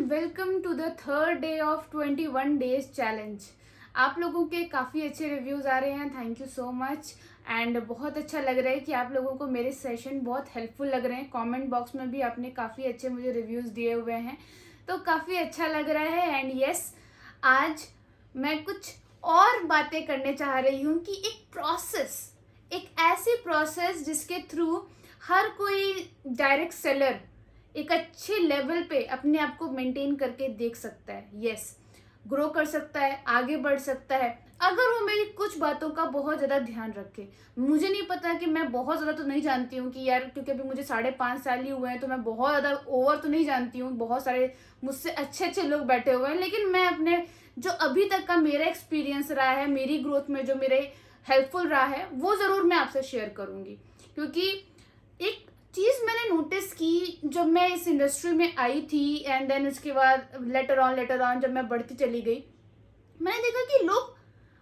Welcome to the third day of 21 days challenge. आप लोगों के काफ़ी अच्छे रिव्यूज़ आ रहे हैं, thank you so much. And बहुत अच्छा लग रहा है कि आप लोगों को मेरे सेशन बहुत हेल्पफुल लग रहे हैं। कमेंट बॉक्स में भी आपने काफ़ी अच्छे मुझे रिव्यूज़ दिए हुए हैं, तो काफ़ी अच्छा लग रहा है। एंड यस, आज मैं कुछ और बातें करने चाह रही हूँ कि एक ऐसी प्रोसेस जिसके थ्रू हर कोई डायरेक्ट सेलर एक अच्छे लेवल पे अपने आप को मेंटेन करके देख सकता है। यस, ग्रो कर सकता है, आगे बढ़ सकता है, अगर वो मेरी कुछ बातों का बहुत ज़्यादा ध्यान रखे। मुझे नहीं पता कि मैं बहुत ज़्यादा तो नहीं जानती हूँ कि यार, क्योंकि अभी मुझे 5.5 साल ही हुए हैं, तो मैं बहुत ज़्यादा ओवर तो नहीं जानती हूँ। बहुत सारे मुझसे अच्छे अच्छे लोग बैठे हुए हैं, लेकिन मैं अपने जो अभी तक का मेरा एक्सपीरियंस रहा है, मेरी ग्रोथ में जो मेरे हेल्पफुल रहा है, वो ज़रूर मैं आपसे शेयर करूँगी। क्योंकि एक चीज़ मैंने नोटिस की जब मैं इस इंडस्ट्री में आई थी, एंड देन उसके बाद लेटर ऑन जब मैं बढ़ती चली गई, मैंने देखा कि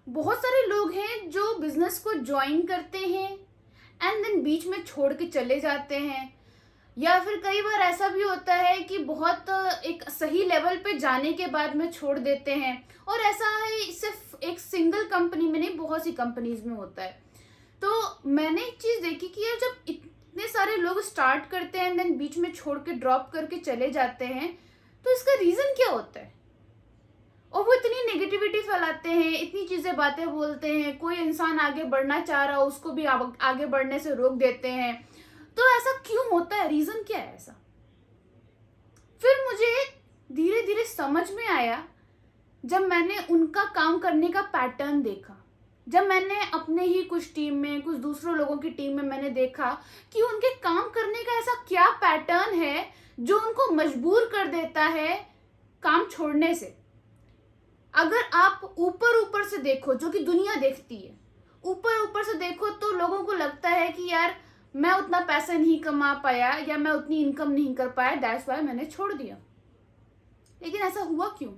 बहुत सारे लोग हैं जो बिजनेस को ज्वाइन करते हैं एंड देन बीच में छोड़ के चले जाते हैं। या फिर कई बार ऐसा भी होता है कि बहुत एक सही लेवल पे जाने के बाद में छोड़ देते हैं। और ऐसा है सिर्फ एक सिंगल कंपनी में नहीं, बहुत सी कंपनीज में होता है। तो मैंने एक चीज़ देखी कि यार, जब इतने सारे लोग स्टार्ट करते हैं देन बीच में छोड़ के ड्रॉप करके चले जाते हैं, तो इसका रीज़न क्या होता है? और वो इतनी नेगेटिविटी फैलाते हैं, इतनी चीज़ें बातें बोलते हैं, कोई इंसान आगे बढ़ना चाह रहा हो उसको भी आगे बढ़ने से रोक देते हैं। तो ऐसा क्यों होता है? रीज़न क्या है ऐसा? फिर मुझे धीरे धीरे समझ में आया जब मैंने उनका काम करने का पैटर्न देखा। जब मैंने अपने ही कुछ टीम में, कुछ दूसरों लोगों की टीम में मैंने देखा कि उनके काम करने का ऐसा क्या पैटर्न है जो उनको मजबूर कर देता है काम छोड़ने से। अगर आप ऊपर ऊपर से देखो, जो कि दुनिया देखती है, ऊपर ऊपर से देखो, तो लोगों को लगता है कि यार, मैं उतना पैसा नहीं कमा पाया या मैं उतनी इनकम नहीं कर पाया, दैट्स वाई मैंने छोड़ दिया। लेकिन ऐसा हुआ क्यों?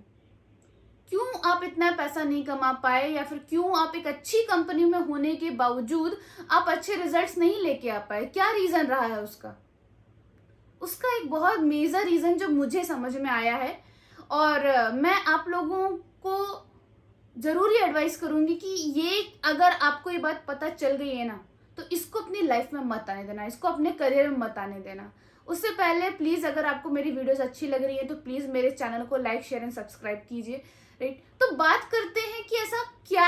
क्यों आप इतना पैसा नहीं कमा पाए, या फिर क्यों आप एक अच्छी कंपनी में होने के बावजूद आप अच्छे रिजल्ट्स नहीं लेके आ पाए? क्या रीजन रहा है उसका? उसका एक बहुत मेजर रीजन जो मुझे समझ में आया है, और मैं आप लोगों को जरूरी एडवाइस करूंगी कि ये, अगर आपको ये बात पता चल गई है ना, तो इसको अपनी लाइफ में मत आने देना, इसको अपने करियर में मत आने देना। उससे पहले प्लीज़, अगर आपको मेरी वीडियोस अच्छी लग रही है तो प्लीज़ मेरे चैनल को लाइक, शेयर एंड सब्सक्राइब कीजिए। राइट, तो बात करते हैं कि ऐसा क्या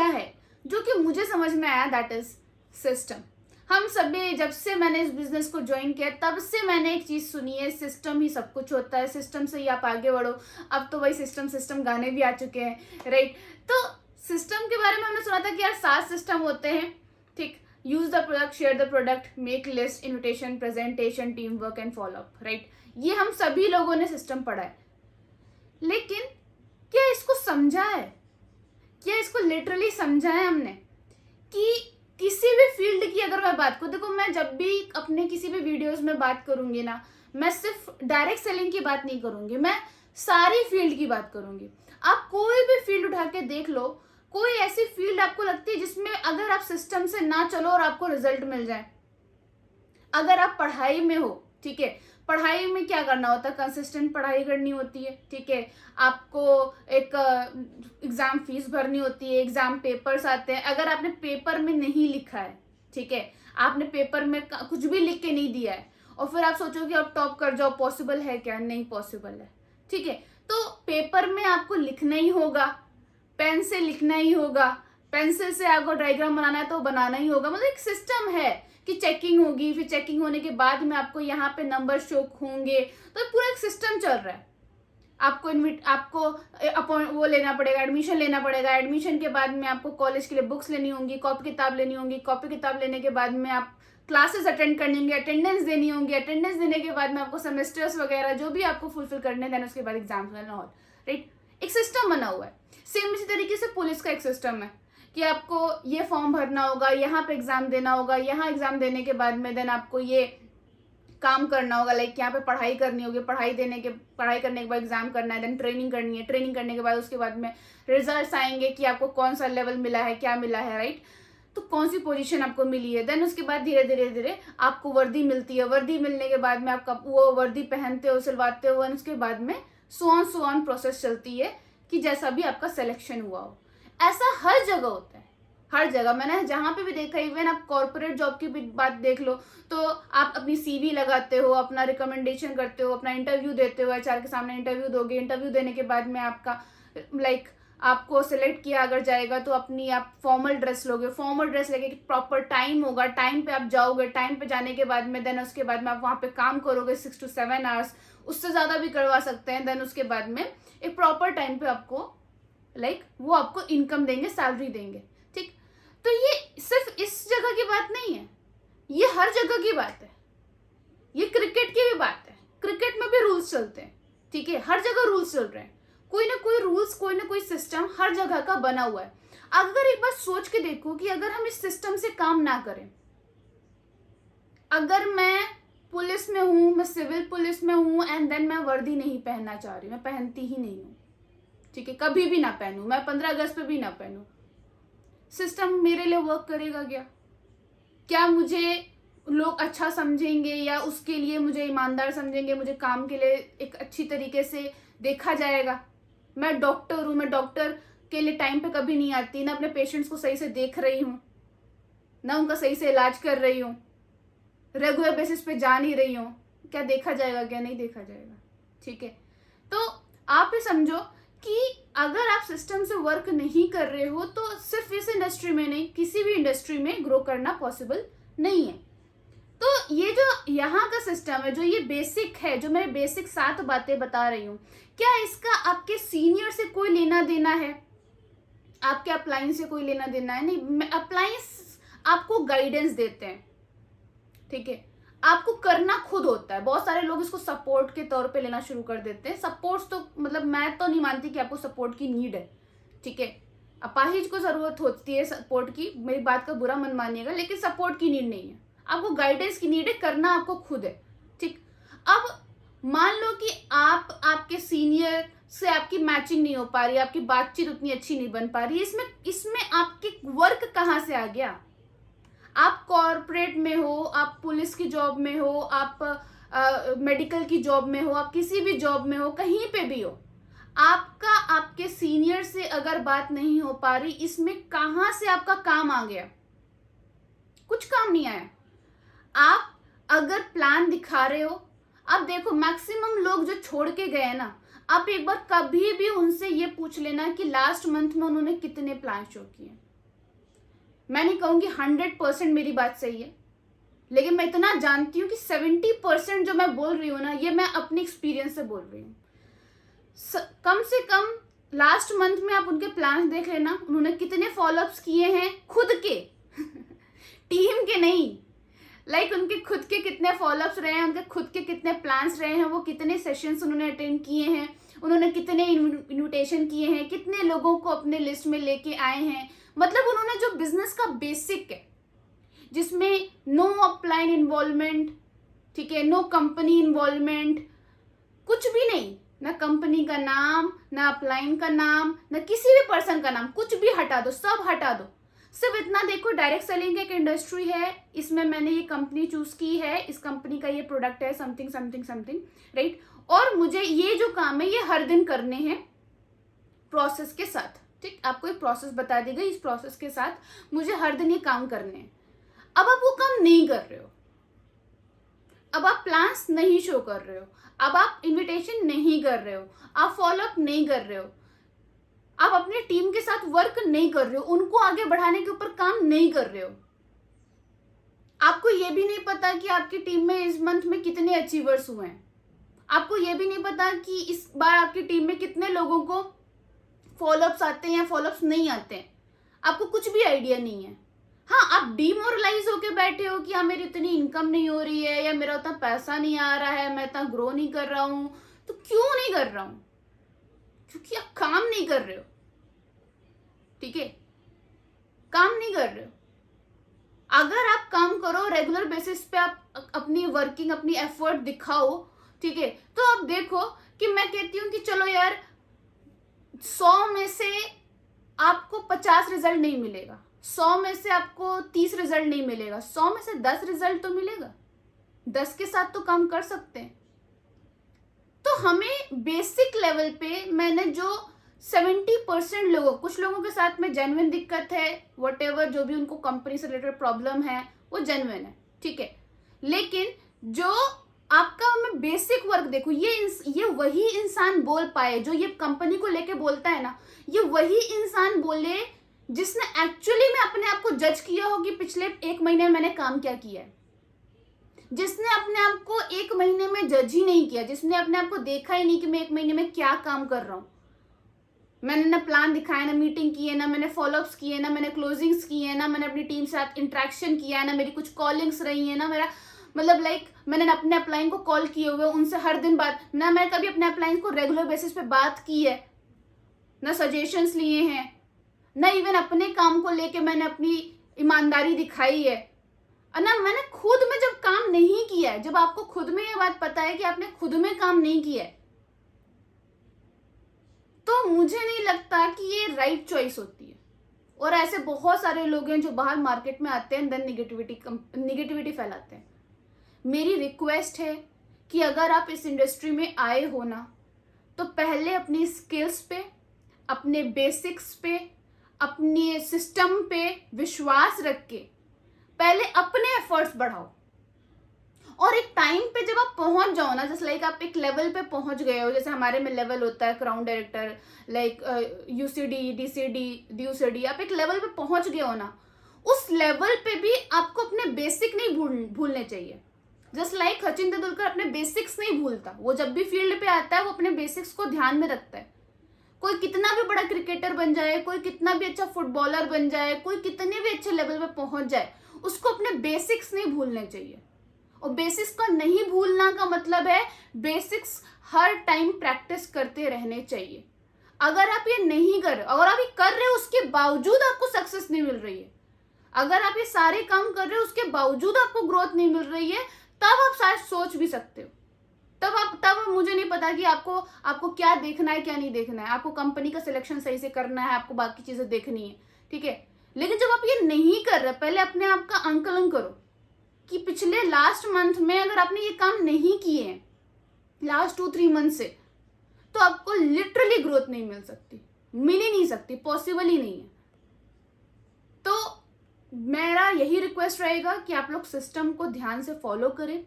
है जो कि मुझे समझ में आया, दैट इज सिस्टम। हम सभी, जब से मैंने इस बिजनेस को ज्वाइन किया तब से मैंने एक चीज़ सुनी है, सिस्टम ही सब कुछ होता है, सिस्टम से ही आप आगे बढ़ो। अब तो वही सिस्टम गाने भी आ चुके हैं, राइट। तो सिस्टम के बारे में हमने सुना था कि यार 7 सिस्टम होते हैं, ठीक। Use the product, share the product, make list, invitation, presentation, team work and follow up, right. ये हम सभी लोगों ने सिस्टम पढ़ा है, लेकिन क्या इसको समझा है? क्या इसको लिटरली समझा है हमने? कि किसी भी फील्ड की अगर मैं बात करूँ, देखो, मैं जब भी अपने किसी भी वीडियोस में बात करूंगी ना, मैं सिर्फ डायरेक्ट सेलिंग की बात नहीं करूंगी, मैं सारी फील्ड की बात करूंगी। आप कोई भी फील्ड उठा के देख लो, कोई ऐसी फील्ड आपको लगती है जिसमें अगर आप सिस्टम से ना चलो और आपको रिजल्ट मिल जाए। अगर आप पढ़ाई में हो, ठीक है, पढ़ाई में क्या करना होता है? कंसिस्टेंट पढ़ाई करनी होती है, ठीक है। आपको एक एग्जाम फीस भरनी होती है, एग्जाम पेपर्स आते हैं। अगर आपने पेपर में नहीं लिखा है, ठीक है, आपने पेपर में कुछ भी लिख के नहीं दिया है, और फिर आप सोचो कि आप टॉप कर जाओ, पॉसिबल है क्या? नहीं पॉसिबल है, ठीक है। तो पेपर में आपको लिखना ही होगा, पेन से लिखना ही होगा, पेंसिल से आपको डायग्राम बनाना है तो बनाना ही होगा। मतलब एक सिस्टम है कि चेकिंग होगी, फिर चेकिंग होने के बाद में आपको यहाँ पे नंबर शो होंगे, तो पूरा एक सिस्टम चल रहा है। आपको वो लेना पड़ेगा, एडमिशन लेना पड़ेगा, एडमिशन के बाद में आपको कॉलेज के लिए बुक्स लेनी होंगी, कॉपी किताब लेनी होंगी, कॉपी किताब लेने के बाद में आप क्लासेस अटेंड करनी होंगी, अटेंडेंस देनी होंगी, अटेंडेंस देने के बाद में आपको सेमेस्टर्स वगैरह जो भी आपको फुलफिल करने देना, उसके बाद एग्जाम्स लेना हो, राइट। एक सिस्टम बना हुआ है। सेम इसी तरीके से पुलिस का एक सिस्टम है कि आपको ये फॉर्म भरना होगा, यहाँ पे एग्जाम देना होगा, यहाँ एग्जाम देने के बाद में देन आपको ये काम करना होगा, लाइक यहाँ पे पढ़ाई करनी होगी, पढ़ाई करने के बाद एग्जाम करना है, देन ट्रेनिंग करनी है, ट्रेनिंग करने के बाद उसके बाद में रिजल्ट्स आएंगे कि आपको कौन सा लेवल मिला है, क्या मिला है, राइट। तो कौन सी पोजीशन आपको मिली है, देन उसके बाद धीरे धीरे धीरे आपको वर्दी मिलती है, वर्दी मिलने के बाद में आपका वो वर्दी पहनते हो, सिलवाते हो, उसके बाद में सो ऑन प्रोसेस चलती है कि जैसा भी आपका सिलेक्शन हुआ हो। ऐसा हर जगह होता है, हर जगह। मैंने जहाँ पे भी देखा, इवन आप कॉर्पोरेट जॉब की भी बात देख लो, तो आप अपनी सीवी लगाते हो, अपना रिकमेंडेशन करते हो, अपना इंटरव्यू देते हो, एचआर के सामने इंटरव्यू दोगे, इंटरव्यू देने के बाद में आपका आपको सिलेक्ट किया अगर जाएगा तो अपनी आप फॉर्मल ड्रेस लोगे, फॉर्मल ड्रेस लेके प्रॉपर टाइम होगा, टाइम पे आप जाओगे, टाइम पे जाने के बाद में देन उसके बाद में आप वहाँ पे काम करोगे 6 to 7 आवर्स, उससे ज़्यादा भी करवा सकते हैं। देन उसके बाद में एक प्रॉपर टाइम पे आपको वो आपको इनकम देंगे, सैलरी देंगे, ठीक। तो ये सिर्फ इस जगह की बात नहीं है, ये हर जगह की बात है। ये क्रिकेट की भी बात है, क्रिकेट में भी रूल्स चलते हैं, ठीक है, हर जगह रूल्स चल रहे हैं, कोई ना कोई रूल्स, कोई ना कोई सिस्टम हर जगह का बना हुआ है। अगर एक बार सोच के देखो कि अगर हम इस सिस्टम से काम ना करें, अगर मैं पुलिस में हूं, मैं सिविल पुलिस में हूं एंड देन मैं वर्दी नहीं पहनना चाह रही, मैं पहनती ही नहीं हूं, ठीक है, कभी भी ना पहनूं, मैं 15 अगस्त पे भी ना पहनूं, सिस्टम मेरे लिए वर्क करेगा क्या? क्या मुझे लोग अच्छा समझेंगे या उसके लिए मुझे ईमानदार समझेंगे, मुझे काम के लिए एक अच्छी तरीके से देखा जाएगा? मैं डॉक्टर हूँ, मैं डॉक्टर के लिए टाइम पे कभी नहीं आती, ना अपने पेशेंट्स को सही से देख रही हूँ, ना उनका सही से इलाज कर रही हूँ, रेगुलर बेसिस पे जा नहीं रही हूँ, क्या देखा जाएगा? क्या नहीं देखा जाएगा? ठीक है, तो आप ही समझो कि अगर आप सिस्टम से वर्क नहीं कर रहे हो तो सिर्फ इस इंडस्ट्री में नहीं, किसी भी इंडस्ट्री में ग्रो करना पॉसिबल नहीं है। तो ये जो यहाँ का सिस्टम है, जो ये बेसिक है, जो मैं बेसिक 7 बातें बता रही हूँ, क्या इसका आपके सीनियर से कोई लेना देना है? आपके अपलाइन से कोई लेना देना है? नहीं, अपलाइंस आपको गाइडेंस देते हैं, ठीक है, आपको करना खुद होता है। बहुत सारे लोग इसको सपोर्ट के तौर पे लेना शुरू कर देते हैं। सपोर्ट तो मैं तो नहीं मानती कि आपको सपोर्ट की नीड है, ठीक है, अपाहिज को जरूरत होती है सपोर्ट की, मेरी बात का बुरा मन मानिएगा, लेकिन सपोर्ट की नीड नहीं है, आपको गाइडेंस की नीड है, करना आपको खुद है, ठीक। अब मान लो कि आपके सीनियर से आपकी मैचिंग नहीं हो पा रही, आपकी बातचीत उतनी अच्छी नहीं बन पा रही, इसमें आपके वर्क कहाँ से आ गया? आप कॉर्पोरेट में हो, आप पुलिस की जॉब में हो, आप मेडिकल की जॉब में हो, आप किसी भी जॉब में हो, कहीं पे भी हो, आपका आपके सीनियर से अगर बात नहीं हो पा रही, इसमें कहाँ से आपका काम आ गया? कुछ काम नहीं आया। आप अगर प्लान दिखा रहे हो, अब देखो मैक्सिमम लोग जो छोड़ के गए ना, आप एक बार कभी भी उनसे ये पूछ लेना कि लास्ट मंथ में उन्होंने कितने प्लान शो किए। मैं नहीं कहूंगी 100% मेरी बात सही है, लेकिन मैं इतना जानती हूँ कि 70% जो मैं बोल रही हूँ ना, ये मैं अपने एक्सपीरियंस से बोल रही हूँ। कम से कम लास्ट मंथ में आप उनके प्लान देख लेना, उन्होंने कितने फॉलोअप्स किए हैं खुद के टीम के नहीं, उनके खुद के कितने फॉलोअप्स रहे हैं, उनके खुद के कितने प्लान्स रहे हैं, वो कितने सेशंस उन्होंने अटेंड किए हैं, उन्होंने कितने इन्विटेशन किए हैं, कितने लोगों को अपने लिस्ट में लेके आए हैं। मतलब उन्होंने जो बिजनेस का बेसिक है, जिसमें नो अपलाइन इन्वॉल्वमेंट, ठीक है, नो कंपनी इन्वॉल्वमेंट, कुछ भी नहीं, ना कंपनी का नाम, ना अपलाइन का नाम, ना किसी भी पर्सन का नाम, कुछ भी हटा दो, सब हटा दो। सिर्फ इतना देखो, डायरेक्ट सेलिंग एक इंडस्ट्री है, इसमें मैंने ये कंपनी चूज की है, इस कंपनी का ये प्रोडक्ट है, समथिंग समथिंग समथिंग, राइट, और मुझे ये जो काम है ये हर दिन करने हैं प्रोसेस के साथ, ठीक। आपको एक प्रोसेस बता दी गई, इस प्रोसेस के साथ मुझे हर दिन ये काम करने हैं। अब आप वो काम नहीं कर रहे हो, अब आप प्लान्स नहीं शो कर रहे हो, अब आप इनविटेशन नहीं कर रहे हो, आप फॉलोअप नहीं कर रहे हो, आप अपने टीम के साथ वर्क नहीं कर रहे हो, उनको आगे बढ़ाने के ऊपर काम नहीं कर रहे हो, आपको ये भी नहीं पता कि आपकी टीम में इस मंथ में कितने अचीवर्स हुए हैं, आपको ये भी नहीं पता कि इस बार आपकी टीम में कितने लोगों को फॉलोअप्स आते हैं या फॉलोअप्स नहीं आते हैं, आपको कुछ भी आइडिया नहीं है। हाँ, आप डिमोरलाइज होके बैठे हो कि हाँ मेरी इतनी इनकम नहीं हो रही है, या मेरा उतना पैसा नहीं आ रहा है, मैं इतना ग्रो नहीं कर रहा हूँ। तो क्यों नहीं कर रहा हूँ? क्योंकि आप काम नहीं कर रहे हो, ठीक है, काम नहीं कर रहे हो। अगर आप काम करो, रेगुलर बेसिस पे आप अपनी वर्किंग, अपनी एफर्ट दिखाओ, ठीक है, तो आप देखो कि मैं कहती हूँ कि चलो यार 100 में से आपको 50 रिजल्ट नहीं मिलेगा, 100 में से आपको 30 रिजल्ट नहीं मिलेगा, 100 में से 10 रिजल्ट तो मिलेगा, 10 के साथ तो काम कर सकते हैं। तो हमें बेसिक लेवल पे मैंने जो 70% लोगों, कुछ लोगों के साथ में जेन्युइन दिक्कत है, वटेवर जो भी उनको कंपनी से रिलेटेड प्रॉब्लम है वो जेन्युइन है, ठीक है, लेकिन जो आपका मैं बेसिक वर्क देखो, ये वही इंसान बोल पाए जो ये कंपनी को लेके बोलता है ना, ये वही इंसान बोले जिसने एक्चुअली में अपने आप को जज किया हो कि पिछले 1 महीने में मैंने काम क्या किया है, जिसने अपने आप को 1 महीने में जज ही नहीं किया, जिसने अपने आप को देखा ही नहीं कि मैं 1 महीने में क्या काम कर रहा हूं। मैंने ना प्लान दिखाया, ना मीटिंग की है, ना मैंने फॉलोअप्स किए, ना मैंने क्लोजिंग्स की है, ना मैंने अपनी टीम से साथ इंटरेक्शन किया है, ना मेरी कुछ कॉलिंग्स रही है, ना मेरा मतलब मैंने अपने अपलाइन को कॉल किए हुए उनसे हर दिन बात, ना मैंने कभी अपने अपलाइन को रेगुलर बेसिस पे बात की है, ना सजेशंस लिए हैं, ना इवन अपने काम को लेके मैंने अपनी ईमानदारी दिखाई है, ना मैंने खुद में जब काम नहीं किया है, जब आपको खुद में ये बात पता है कि आपने खुद में काम नहीं किया है, तो मुझे नहीं लगता कि ये राइट चॉइस होती है। और ऐसे बहुत सारे लोग हैं जो बाहर मार्केट में आते हैं, देन निगेटिविटी फैलाते हैं। मेरी रिक्वेस्ट है कि अगर आप इस इंडस्ट्री में आए हो ना, तो पहले अपनी स्किल्स पे, अपने बेसिक्स पे, अपने सिस्टम पे विश्वास रख के पहले अपने एफर्ट्स बढ़ाओ, और एक टाइम पे जब आप पहुंच जाओ ना, जैसे लाइक आप एक लेवल पे पहुंच गए हो, जैसे हमारे में लेवल होता है crown director, like UCD, DCD, ड्यूसीडी, आप एक लेवल पे पहुंच गए हो ना, उस लेवल पे भी आपको अपने बेसिक नहीं भूलने चाहिए। जस्ट लाइक सचिन तेंदुलकर अपने बेसिक्स नहीं भूलता, वो जब भी फील्ड पे आता है वो अपने बेसिक्स को ध्यान में रखता है। कोई कितना भी बड़ा क्रिकेटर बन जाए, कोई कितना भी अच्छा फुटबॉलर बन जाए, कोई कितने भी अच्छे लेवल पे पहुंच जाए, उसको अपने बेसिक्स नहीं भूलने चाहिए। और बेसिक्स का नहीं भूलना का मतलब है बेसिक्स हर टाइम प्रैक्टिस करते रहने चाहिए। अगर आप ये नहीं कर रहे, अगर आप ये कर रहे हो उसके बावजूद आपको सक्सेस नहीं मिल रही है, अगर आप ये सारे काम कर रहे हो उसके बावजूद आपको ग्रोथ नहीं मिल रही है, तब आप शायद सोच भी सकते हो। तब मुझे नहीं पता कि आपको क्या देखना है क्या नहीं देखना है, आपको कंपनी का सिलेक्शन सही से करना है, आपको बाकी चीजें देखनी है, ठीक है, लेकिन जब आप ये नहीं कर रहे, पहले अपने आप का आंकलन करो कि पिछले लास्ट मंथ में अगर आपने ये काम नहीं किए हैं, लास्ट 2-3 मंथ से, तो आपको लिटरली ग्रोथ नहीं मिल सकती, मिल ही नहीं सकती, पॉसिबल ही नहीं है। तो मेरा यही रिक्वेस्ट रहेगा कि आप लोग सिस्टम को ध्यान से फॉलो करें।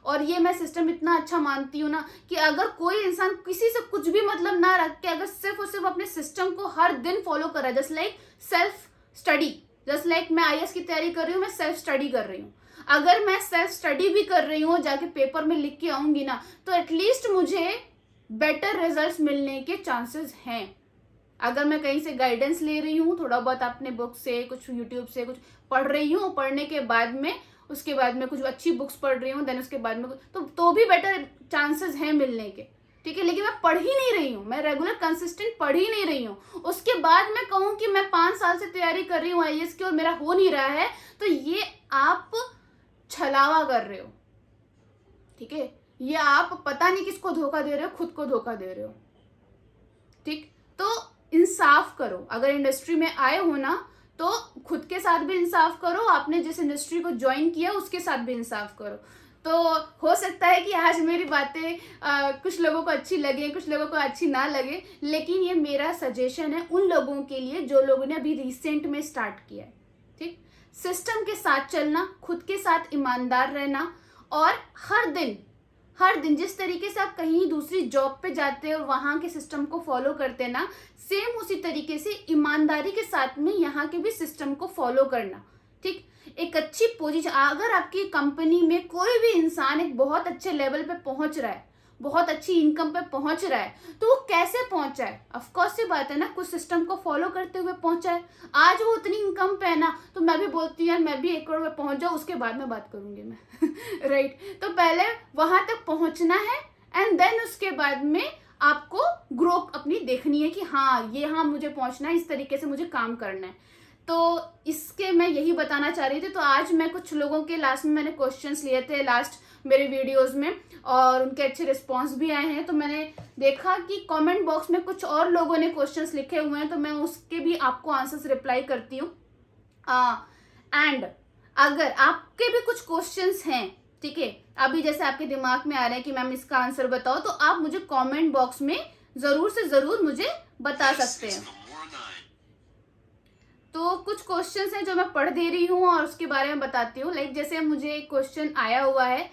और ये मैं सिस्टम इतना अच्छा मानती हूँ ना कि अगर कोई इंसान किसी से कुछ भी मतलब ना रख के अगर सिर्फ और सिर्फ अपने सिस्टम को हर दिन फॉलो कर रहा है, just like self study, just like मैं आईएएस की तैयारी कर रही हूँ, मैं सेल्फ स्टडी कर रही हूँ, अगर मैं सेल्फ स्टडी भी कर रही हूँ, जाके पेपर में लिख के आऊंगी ना, तो एटलीस्ट मुझे बेटर रिजल्ट्स मिलने के चांसेस हैं। अगर मैं कहीं से गाइडेंस ले रही हूँ, थोड़ा बहुत अपने बुक से, कुछ यूट्यूब से कुछ पढ़ रही हूँ, पढ़ने के बाद में उसके बाद में कुछ अच्छी बुक्स पढ़ रही हूँ, देन उसके बाद में तो भी बेटर चांसेस हैं मिलने के, ठीक है, लेकिन मैं पढ़ ही नहीं रही हूँ, मैं रेगुलर कंसिस्टेंट पढ़ ही नहीं रही हूँ। उसके बाद मैं कहूँ कि मैं 5 साल से तैयारी कर रही हूँ आईएएस की और मेरा हो नहीं रहा है, तो ये आप छलावा कर रहे हो, ठीक है, ये आप पता नहीं किसको धोखा दे रहे हो, खुद को धोखा दे रहे हो, ठीक। तो इंसाफ करो, अगर इंडस्ट्री में आए हो ना तो खुद के साथ भी इंसाफ करो, आपने जिस इंडस्ट्री को ज्वाइन किया उसके साथ भी इंसाफ करो। तो हो सकता है कि आज मेरी बातें कुछ लोगों को अच्छी लगे, कुछ लोगों को अच्छी ना लगे, लेकिन ये मेरा सजेशन है उन लोगों के लिए जो लोगों ने अभी रिसेंट में स्टार्ट किया है, ठीक। सिस्टम के साथ चलना, खुद के साथ ईमानदार रहना, और हर दिन जिस तरीके से आप कहीं दूसरी जॉब पे जाते हो और वहाँ के सिस्टम को फॉलो करते हैं ना, सेम उसी तरीके से ईमानदारी के साथ में यहाँ के भी सिस्टम को फॉलो करना, ठीक। एक अच्छी पोजीशन, अगर आपकी कंपनी में कोई भी इंसान एक बहुत अच्छे लेवल पे पहुंच रहा है, बहुत अच्छी इनकम पे पहुंच रहा है, तो वो कैसे पहुंचा है? ऑफकोर्स सी बात है ना, कुछ सिस्टम को फॉलो करते हुए पहुंचा है। आज वो उतनी इनकम पे है ना, तो मैं भी बोलती हूँ यार मैं भी 1 करोड़ पे पहुंच जाऊँ, उसके बाद में बात करूंगी मैं राइट। तो पहले वहां तक पहुंचना है, एंड देन उसके बाद में आपको ग्रो अपनी देखनी है कि हाँ ये हाँ मुझे पहुंचना है, इस तरीके से मुझे काम करना है। तो इसके मैं यही बताना चाह रही थी। तो आज मैं कुछ लोगों के लास्ट में मैंने क्वेश्चंस लिए थे लास्ट मेरे वीडियोस में, और उनके अच्छे रिस्पांस भी आए हैं। तो मैंने देखा कि कमेंट बॉक्स में कुछ और लोगों ने क्वेश्चंस लिखे हुए हैं, तो मैं उसके भी आपको आंसर्स रिप्लाई करती हूँ। एंड अगर आपके भी कुछ क्वेश्चंस हैं, ठीक है, अभी जैसे आपके दिमाग में आ रहे हैं कि मैम इसका आंसर बताओ, तो आप मुझे कमेंट बॉक्स में जरूर से जरूर मुझे बता सकते हैं। तो कुछ क्वेश्चंस हैं जो मैं पढ़ दे रही हूँ और उसके बारे में बताती हूँ। लाइक जैसे मुझे एक क्वेश्चन आया हुआ है,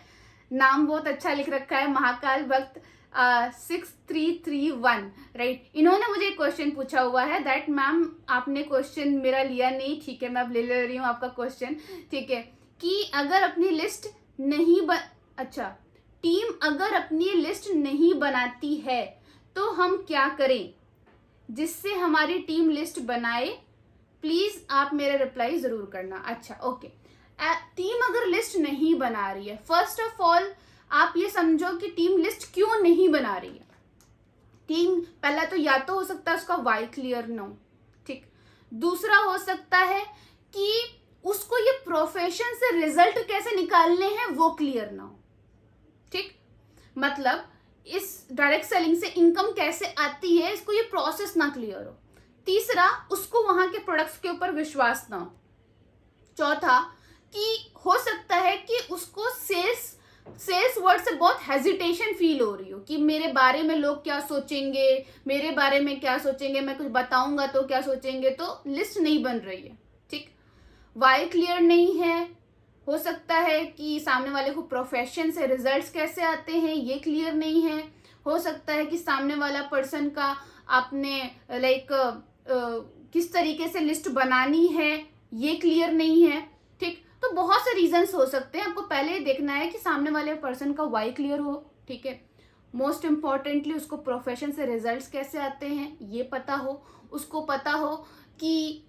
नाम बहुत अच्छा लिख रखा है, महाकाल भक्त 6331, राइट। इन्होंने मुझे एक क्वेश्चन पूछा हुआ है दैट मैम आपने क्वेश्चन मेरा लिया नहीं, ठीक है, मैं अब ले रही हूँ आपका क्वेश्चन, ठीक है, कि अगर अपनी लिस्ट नहीं अच्छा, टीम अगर अपनी लिस्ट नहीं बनाती है तो हम क्या करें जिससे हमारी टीम लिस्ट बनाए, प्लीज आप मेरा रिप्लाई जरूर करना। अच्छा ओके, टीम अगर लिस्ट नहीं बना रही है, फर्स्ट ऑफ ऑल आप ये समझो कि टीम लिस्ट क्यों नहीं बना रही है। टीम पहला तो या तो हो सकता है उसका वाई क्लियर ना हो, ठीक। दूसरा हो सकता है कि उसको ये प्रोफेशन से रिजल्ट कैसे निकालने हैं वो क्लियर ना हो, ठीक। मतलब इस डायरेक्ट सेलिंग से इनकम कैसे आती है, इसको ये प्रोसेस ना क्लियर हो। तीसरा, उसको वहां के प्रोडक्ट्स के ऊपर विश्वास ना हो। चौथा, कि हो सकता है कि उसको सेल्स वर्ड से बहुत हेजिटेशन फील हो रही हो कि मेरे बारे में लोग क्या सोचेंगे, मेरे बारे में क्या सोचेंगे, मैं कुछ बताऊंगा तो क्या सोचेंगे, तो लिस्ट नहीं बन रही है, ठीक। वाई क्लियर नहीं है, हो सकता है कि सामने वाले को प्रोफेशन से रिजल्ट्स कैसे आते हैं ये क्लियर नहीं है, हो सकता है कि सामने वाला पर्सन का आपने लाइक किस तरीके से लिस्ट बनानी है ये क्लियर नहीं है, ठीक। तो बहुत से रीजंस हो सकते हैं, आपको पहले देखना है कि सामने वाले पर्सन का वाई क्लियर हो, ठीक है। मोस्ट इम्पॉर्टेंटली उसको प्रोफेशन से रिजल्ट्स कैसे आते हैं ये पता हो, उसको पता हो कि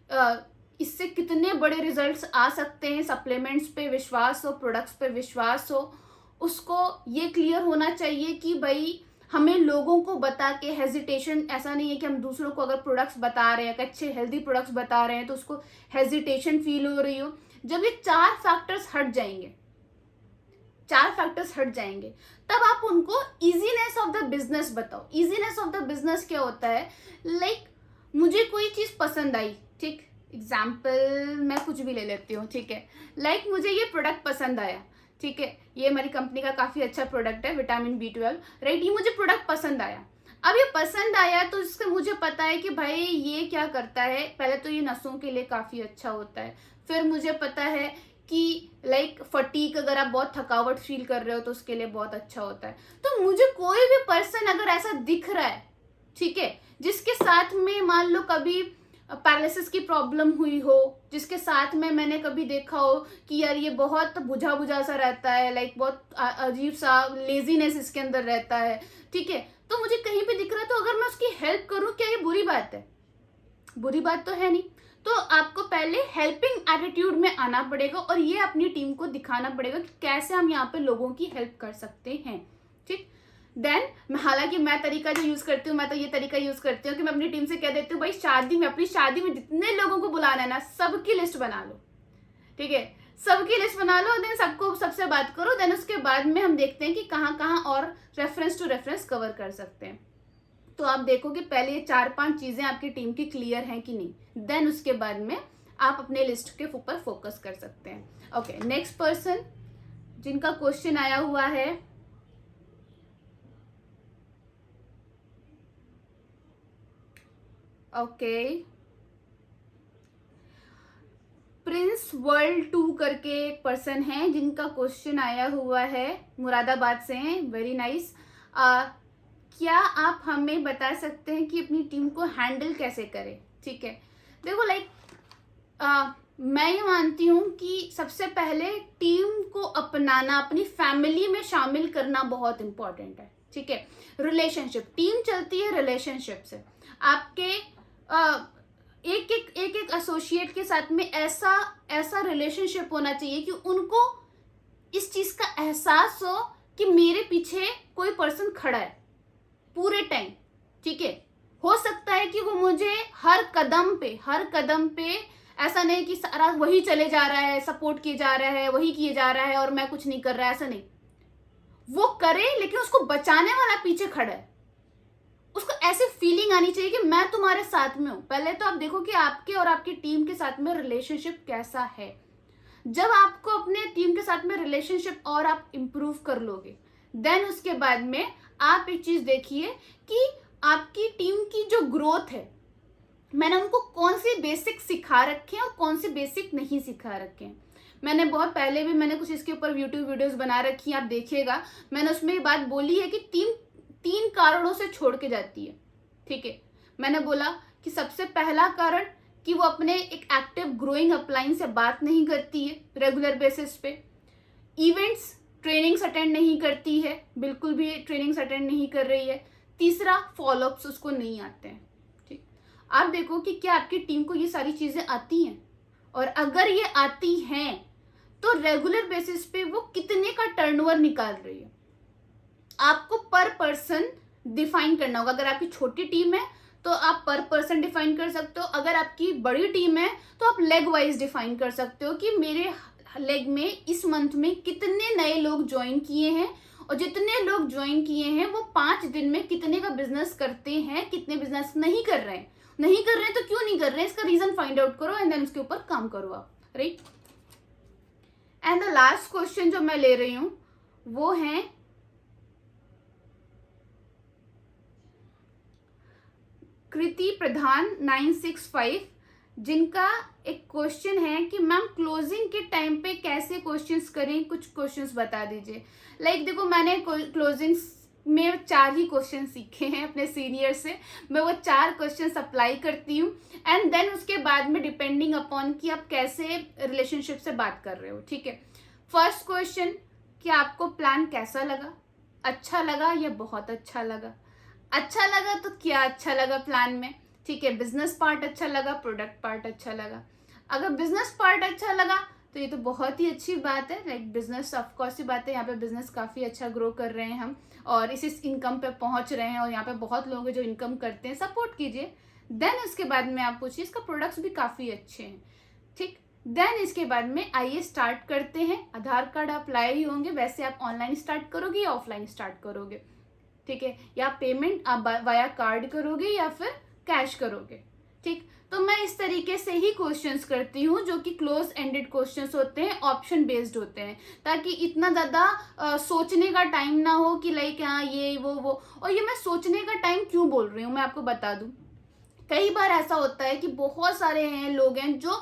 इससे कितने बड़े रिजल्ट्स आ सकते हैं, सप्लीमेंट्स पे विश्वास हो, प्रोडक्ट्स पे विश्वास हो, उसको ये क्लियर होना चाहिए कि भाई हमें लोगों को बता के हेजिटेशन, ऐसा नहीं है कि हम दूसरों को अगर प्रोडक्ट्स बता रहे हैं, अच्छे हेल्दी प्रोडक्ट्स बता रहे हैं तो उसको हेजिटेशन फील हो रही हो। जब ये चार फैक्टर्स हट जाएंगे तब आप उनको इजीनेस ऑफ द बिजनेस बताओ। इजीनेस ऑफ द बिजनेस क्या होता है, लाइक मुझे कोई चीज पसंद आई, ठीक, एग्जाम्पल मैं कुछ भी ले लेती हूँ, ठीक है, लाइक मुझे ये प्रोडक्ट पसंद आया, ठीक है, ये हमारी कंपनी का काफी अच्छा प्रोडक्ट है विटामिन B12, राइट। ये मुझे प्रोडक्ट पसंद आया, अब ये पसंद आया तो इससे मुझे पता है कि भाई ये क्या करता है, पहले तो ये नसों के लिए काफी अच्छा होता है, फिर मुझे पता है कि लाइक फटीक, अगर आप बहुत थकावट फील कर रहे हो तो उसके लिए बहुत अच्छा होता है। तो मुझे कोई भी पर्सन अगर ऐसा दिख रहा है, ठीक है, जिसके साथ में मान लो कभी पैरालिसिस की प्रॉब्लम हुई हो, जिसके साथ में मैंने कभी देखा हो कि यार ये बहुत बुझा बुझा सा रहता है, लाइक बहुत अजीब सा लेजीनेस इसके अंदर रहता है, ठीक है, तो मुझे कहीं पे दिख रहा है, तो अगर मैं उसकी हेल्प करूं क्या ये बुरी बात है? बुरी बात तो है नहीं। तो आपको पहले हेल्पिंग एटीट्यूड में आना पड़ेगा और ये अपनी टीम को दिखाना पड़ेगा कि कैसे हम यहाँ पे लोगों की हेल्प कर सकते हैं, ठीक। देन हालांकि मैं तरीका जो यूज करती हूँ, मैं तो ये तरीका यूज करती हूँ कि मैं अपनी टीम से कह देती हूँ भाई अपनी शादी में जितने लोगों को बुलाना है ना सबकी लिस्ट बना लो, ठीक है, सबकी लिस्ट बना लो, देन सबसे बात करो, देन उसके बाद में हम देखते हैं कि कहाँ कहाँ और रेफरेंस टू रेफरेंस कवर कर सकते हैं। तो आप देखो कि पहले ये 4-5 चीजें आपकी टीम की क्लियर हैं कि नहीं, देन उसके बाद में आप अपने लिस्ट के ऊपर फोकस कर सकते हैं। ओके, नेक्स्ट पर्सन जिनका क्वेश्चन आया हुआ है, ओके, प्रिंस वर्ल्ड 2 करके एक पर्सन है जिनका क्वेश्चन आया हुआ है, मुरादाबाद से हैं, वेरी नाइस। क्या आप हमें बता सकते हैं कि अपनी टीम को हैंडल कैसे करें, ठीक है। देखो लाइक मैं ये मानती हूँ कि सबसे पहले टीम को अपनाना, अपनी फैमिली में शामिल करना बहुत इंपॉर्टेंट है, ठीक है। रिलेशनशिप, टीम चलती है रिलेशनशिप से। आपके एक एक एसोसिएट के साथ में ऐसा रिलेशनशिप होना चाहिए कि उनको इस चीज का एहसास हो कि मेरे पीछे कोई पर्सन खड़ा है पूरे टाइम, ठीक है। हो सकता है कि वो मुझे हर कदम पे ऐसा नहीं कि सारा वही चले जा रहा है, सपोर्ट किए जा रहा है, वही किए जा रहा है और मैं कुछ नहीं कर रहा है, ऐसा नहीं। वो करे लेकिन उसको बचाने वाला पीछे खड़ा है, उसको ऐसे फीलिंग आनी चाहिए कि मैं तुम्हारे साथ में हूं। पहले तो आप देखो कि आपके और आपकी टीम के साथ में रिलेशनशिप कैसा है। जब आपको अपने टीम के साथ में रिलेशनशिप और आप इम्प्रूव कर लोगे, देन उसके बाद में आप एक चीज देखिए कि आपकी टीम की जो ग्रोथ है, मैंने उनको कौन सी बेसिक सिखा रखे हैं और कौन सी बेसिक नहीं सिखा रखे हैं। मैंने बहुत पहले भी मैंने कुछ इसके ऊपर यूट्यूब वीडियोस बना रखी हैं, आप देखिएगा। मैंने उसमें ये बात बोली है कि टीम 3 कारणों से छोड़ के जाती है। ठीक है, मैंने बोला कि सबसे पहला कारण कि वो अपने एक एक्टिव ग्रोइंग अपलाइन से बात नहीं करती है रेगुलर बेसिस पे, इवेंट्स ट्रेनिंग्स अटेंड नहीं करती है, बिल्कुल भी ट्रेनिंग्स अटेंड नहीं कर रही है। तीसरा, फॉलोअप्स उसको नहीं आते हैं। ठीक, आप देखो कि क्या आपकी टीम को ये सारी चीजें आती हैं, और अगर ये आती हैं तो रेगुलर बेसिस पे वो कितने का टर्नओवर निकाल रही है, आपको पर पर्सन डिफाइन करना होगा। अगर आपकी छोटी टीम है तो आप पर पर्सन डिफाइन कर सकते हो, अगर आपकी बड़ी टीम है तो आप लेग वाइज डिफाइन कर सकते हो कि मेरे लेग में इस मंथ में कितने नए लोग ज्वाइन किए हैं, और जितने लोग ज्वाइन किए हैं वो 5 दिन में कितने का बिजनेस करते हैं, कितने बिजनेस नहीं कर रहे हैं। नहीं कर रहे हैं तो क्यों नहीं कर रहे हैं, इसका रीजन फाइंड आउट करो एंड देन उसके ऊपर काम करो आप, right. And the last question जो मैं ले रही हूं वो है कृति प्रधान 965, जिनका एक क्वेश्चन है कि मैम क्लोजिंग के टाइम पे कैसे क्वेश्चंस करें, कुछ क्वेश्चंस बता दीजिए। लाइक देखो, मैंने क्लोजिंग्स में 4 ही क्वेश्चन सीखे हैं अपने सीनियर से, मैं वो 4 क्वेश्चन अप्लाई करती हूँ एंड देन उसके बाद में डिपेंडिंग अपॉन कि आप कैसे रिलेशनशिप से बात कर रहे हो। ठीक है, फर्स्ट क्वेश्चन कि आपको प्लान कैसा लगा, अच्छा लगा या बहुत अच्छा लगा। अच्छा लगा तो क्या अच्छा लगा प्लान में, ठीक है, बिजनेस पार्ट अच्छा लगा, प्रोडक्ट पार्ट अच्छा लगा। अगर बिजनेस पार्ट अच्छा लगा तो ये तो बहुत ही अच्छी बात है, लाइक बिजनेस ऑफ कोर्स ही बात है, यहाँ पे बिजनेस काफ़ी अच्छा ग्रो कर रहे हैं हम और इस इनकम पे पहुंच रहे हैं, और यहाँ पे बहुत लोग हैं जो इनकम करते हैं, सपोर्ट कीजिए। देन उसके बाद में आप पूछिए इसका प्रोडक्ट्स भी काफ़ी अच्छे हैं। ठीक, देन इसके बाद में आइए स्टार्ट करते हैं। आधार कार्ड आप लाए ही होंगे, वैसे आप ऑनलाइन स्टार्ट करोगे या ऑफलाइन स्टार्ट करोगे, ठीक है, या पेमेंट आप वाया कार्ड करोगे या फिर कैश करोगे। ठीक, तो मैं इस तरीके से ही क्वेश्चंस करती हूँ जो कि क्लोज एंडेड क्वेश्चंस होते हैं, ऑप्शन बेस्ड होते हैं, ताकि इतना ज़्यादा सोचने का टाइम ना हो कि लाइक हाँ ये वो। और ये मैं सोचने का टाइम क्यों बोल रही हूँ मैं आपको बता दूँ। कई बार ऐसा होता है कि बहुत सारे लोग हैं जो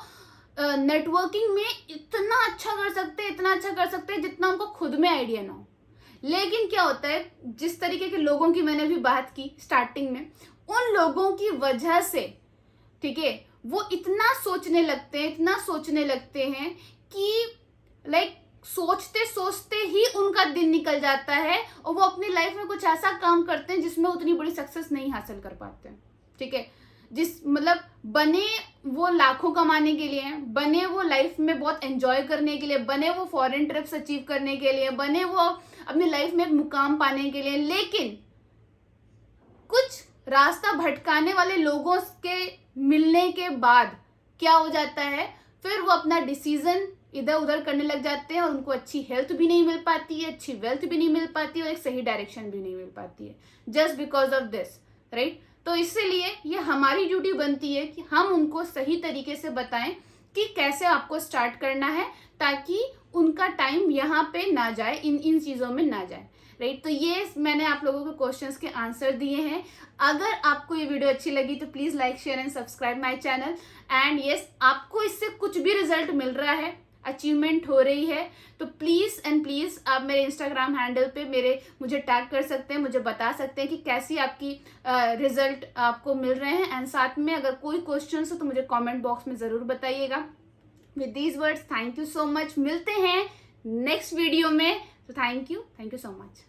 नेटवर्किंग में इतना अच्छा कर सकते हैं, इतना अच्छा कर सकते हैं जितना उनको खुद में आइडिया ना हो। लेकिन क्या होता है, जिस तरीके के लोगों की मैंने भी बात की स्टार्टिंग में, उन लोगों की वजह से, ठीक है, वो इतना सोचने लगते हैं कि लाइक सोचते सोचते ही उनका दिन निकल जाता है और वो अपनी लाइफ में कुछ ऐसा काम करते हैं जिसमें उतनी बड़ी सक्सेस नहीं हासिल कर पाते हैं। ठीक है, जिस मतलब बने वो लाखों कमाने के लिए, बने वो लाइफ में बहुत एंजॉय करने के लिए, बने वो फॉरेन ट्रिप्स अचीव करने के लिए, बने वो अपनी लाइफ में एक मुकाम पाने के लिए, लेकिन कुछ रास्ता भटकाने वाले लोगों के मिलने के बाद क्या हो जाता है, फिर वो अपना डिसीजन इधर उधर करने लग जाते हैं और उनको अच्छी हेल्थ भी नहीं मिल पाती है, अच्छी वेल्थ भी नहीं मिल पाती है और एक सही डायरेक्शन भी नहीं मिल पाती है, just because of this, right. तो इसलिए ये हमारी ड्यूटी बनती है कि हम उनको सही तरीके से बताएं कि कैसे आपको स्टार्ट करना है, ताकि उनका टाइम यहाँ पे ना जाए, इन चीज़ों में ना जाए, राइट। तो ये मैंने आप लोगों को क्वेश्चंस के आंसर दिए हैं। अगर आपको ये वीडियो अच्छी लगी तो please like share and subscribe my channel. And yes, आपको इससे कुछ भी रिजल्ट मिल रहा है, अचीवमेंट हो रही है, तो प्लीज़ एंड प्लीज़ आप मेरे इंस्टाग्राम हैंडल पे मुझे टैग कर सकते हैं, मुझे बता सकते हैं कि कैसी आपकी रिजल्ट आपको मिल रहे हैं। एंड साथ में अगर कोई क्वेश्चन हो तो मुझे कमेंट बॉक्स में ज़रूर बताइएगा। With these words, thank you so much, मिलते हैं नेक्स्ट वीडियो में। तो थैंक यू सो मच।